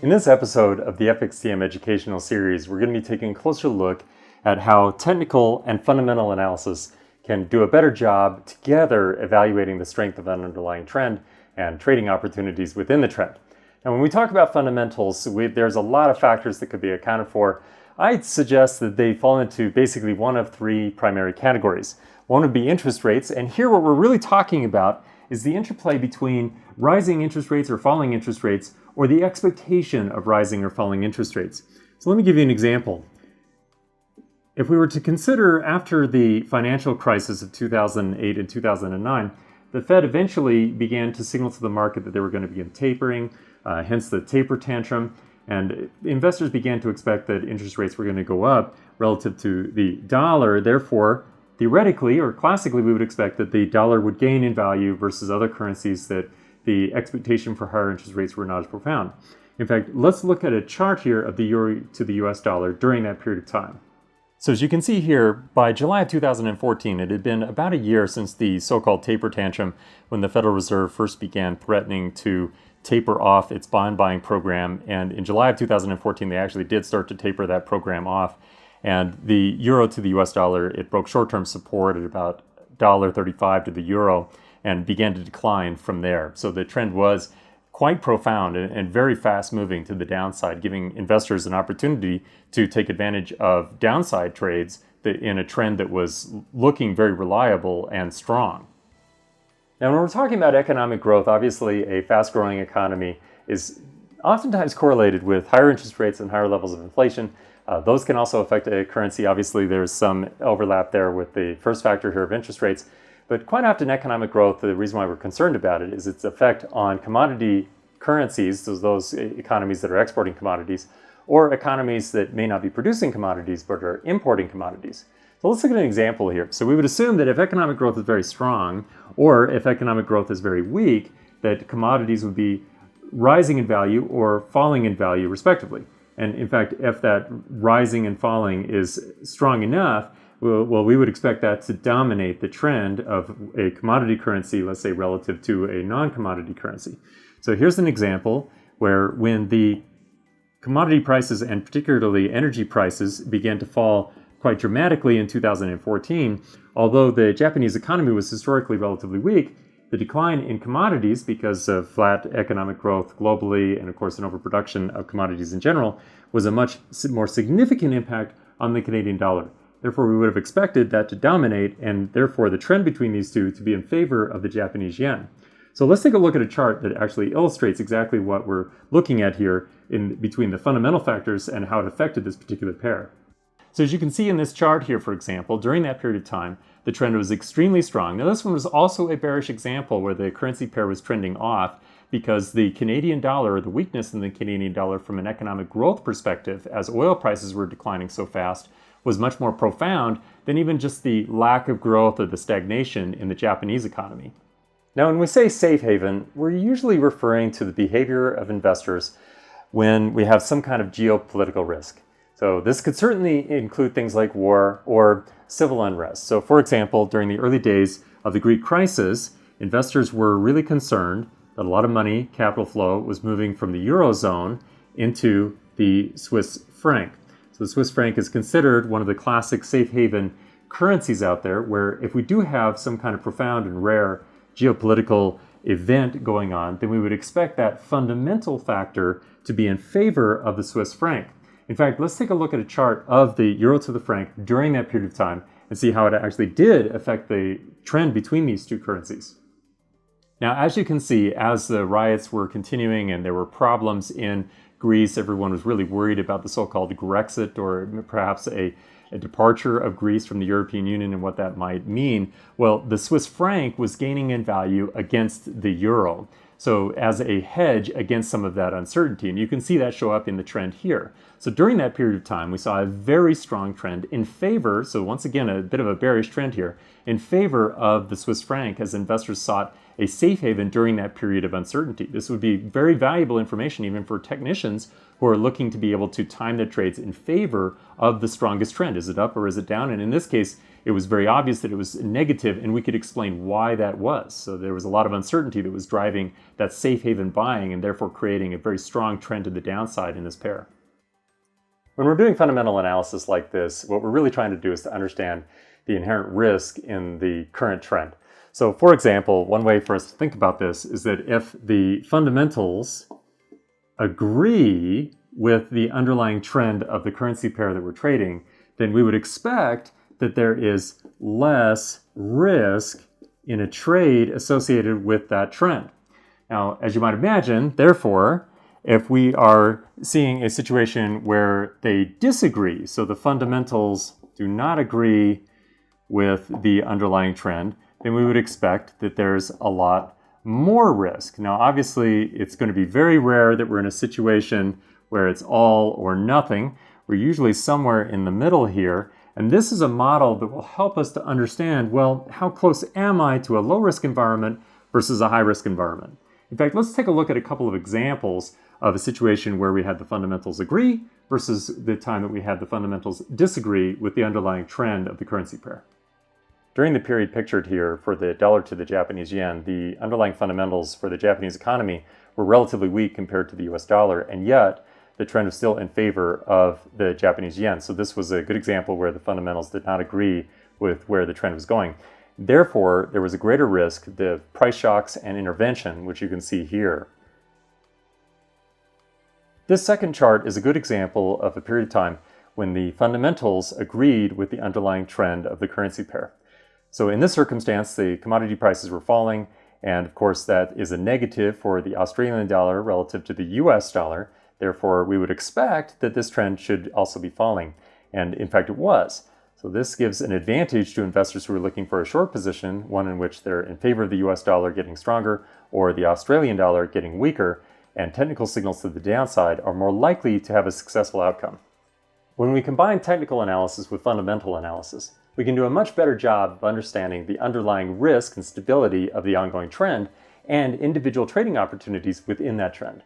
In this episode of the FXTM educational series, we're going to be taking a closer look at how technical and fundamental analysis can do a better job together evaluating the strength of an underlying trend and trading opportunities within the trend. Now, when we talk about fundamentals, there's a lot of factors that could be accounted for. I'd suggest that they fall into basically one of three primary categories. One would be interest rates, and here what we're really talking about is the interplay between rising interest rates or falling interest rates or the expectation of rising or falling interest rates. So let me give you an example. If we were to consider after the financial crisis of 2008 and 2009, the Fed eventually began to signal to the market that they were going to begin tapering, hence the taper tantrum, and investors began to expect that interest rates were going to go up relative to the dollar. Therefore, theoretically or classically, we would expect that the dollar would gain in value versus other currencies, that the expectation for higher interest rates were not as profound. In fact, let's look at a chart here of the euro to the US dollar during that period of time. So as you can see here, by July of 2014, it had been about a year since the so-called taper tantrum, when the Federal Reserve first began threatening to taper off its bond buying program. And in July of 2014, they actually did start to taper that program off. And the euro to the US dollar, it broke short-term support at about $1.35 to the euro and began to decline from there. So the trend was quite profound and very fast moving to the downside, giving investors an opportunity to take advantage of downside trades in a trend that was looking very reliable and strong. Now, when we're talking about economic growth, obviously a fast-growing economy is oftentimes correlated with higher interest rates and higher levels of inflation. Those can also affect a currency. Obviously, there's some overlap there with the first factor here of interest rates. But quite often economic growth, the reason why we're concerned about it is its effect on commodity currencies, those economies that are exporting commodities, or economies that may not be producing commodities but are importing commodities. So let's look at an example here. So we would assume that if economic growth is very strong, or if economic growth is very weak, that commodities would be rising in value or falling in value respectively. And in fact, if that rising and falling is strong enough, well, we would expect that to dominate the trend of a commodity currency, let's say relative to a non-commodity currency. So here's an example where when the commodity prices and particularly energy prices began to fall quite dramatically in 2014, although the Japanese economy was historically relatively weak, the decline in commodities because of flat economic growth globally and of course an overproduction of commodities in general was a much more significant impact on the Canadian dollar. Therefore, we would have expected that to dominate and therefore the trend between these two to be in favor of the Japanese yen. So let's take a look at a chart that actually illustrates exactly what we're looking at here in between the fundamental factors and how it affected this particular pair. So as you can see in this chart here, for example, during that period of time, the trend was extremely strong. Now this one was also a bearish example where the currency pair was trending off because the Canadian dollar, or the weakness in the Canadian dollar from an economic growth perspective, as oil prices were declining so fast, was much more profound than even just the lack of growth or the stagnation in the Japanese economy. Now, when we say safe haven, we're usually referring to the behavior of investors when we have some kind of geopolitical risk. So this could certainly include things like war or civil unrest. So for example, during the early days of the Greek crisis, investors were really concerned that a lot of money, capital flow, was moving from the Eurozone into the Swiss franc. So the Swiss franc is considered one of the classic safe haven currencies out there, where if we do have some kind of profound and rare geopolitical event going on, then we would expect that fundamental factor to be in favor of the Swiss franc. In fact, let's take a look at a chart of the euro to the franc during that period of time and see how it actually did affect the trend between these two currencies. Now, as you can see, as the riots were continuing and there were problems in Greece, everyone was really worried about the so-called Grexit, or perhaps a departure of Greece from the European Union and what that might mean. Well, the Swiss franc was gaining in value against the euro. So as a hedge against some of that uncertainty, and you can see that show up in the trend here. So during that period of time, we saw a very strong trend in favor, so once again, a bit of a bearish trend here, in favor of the Swiss franc as investors sought a safe haven during that period of uncertainty. This would be very valuable information even for technicians who are looking to be able to time their trades in favor of the strongest trend. Is it up or is it down? And in this case, it was very obvious that it was negative, and we could explain why that was. So there was a lot of uncertainty that was driving that safe haven buying and therefore creating a very strong trend to the downside in this pair. When we're doing fundamental analysis like this, what we're really trying to do is to understand the inherent risk in the current trend. So for example, one way for us to think about this is that if the fundamentals agree with the underlying trend of the currency pair that we're trading, then we would expect that there is less risk in a trade associated with that trend. Now, as you might imagine, therefore, if we are seeing a situation where they disagree, so the fundamentals do not agree with the underlying trend, then we would expect that there's a lot more risk. Now, obviously, it's going to be very rare that we're in a situation where it's all or nothing. We're usually somewhere in the middle here. And this is a model that will help us to understand, well, how close am I to a low-risk environment versus a high-risk environment? In fact, let's take a look at a couple of examples of a situation where we had the fundamentals agree versus the time that we had the fundamentals disagree with the underlying trend of the currency pair. During the period pictured here for the dollar to the Japanese yen, the underlying fundamentals for the Japanese economy were relatively weak compared to the US dollar, and yet the trend was still in favor of the Japanese yen. So this was a good example where the fundamentals did not agree with where the trend was going. Therefore, there was a greater risk, the price shocks and intervention, which you can see here. This second chart is a good example of a period of time when the fundamentals agreed with the underlying trend of the currency pair. So in this circumstance, the commodity prices were falling, and of course that is a negative for the Australian dollar relative to the US dollar. Therefore, we would expect that this trend should also be falling. And in fact, it was. So this gives an advantage to investors who are looking for a short position, one in which they're in favor of the US dollar getting stronger or the Australian dollar getting weaker, and technical signals to the downside are more likely to have a successful outcome. When we combine technical analysis with fundamental analysis, we can do a much better job of understanding the underlying risk and stability of the ongoing trend and individual trading opportunities within that trend.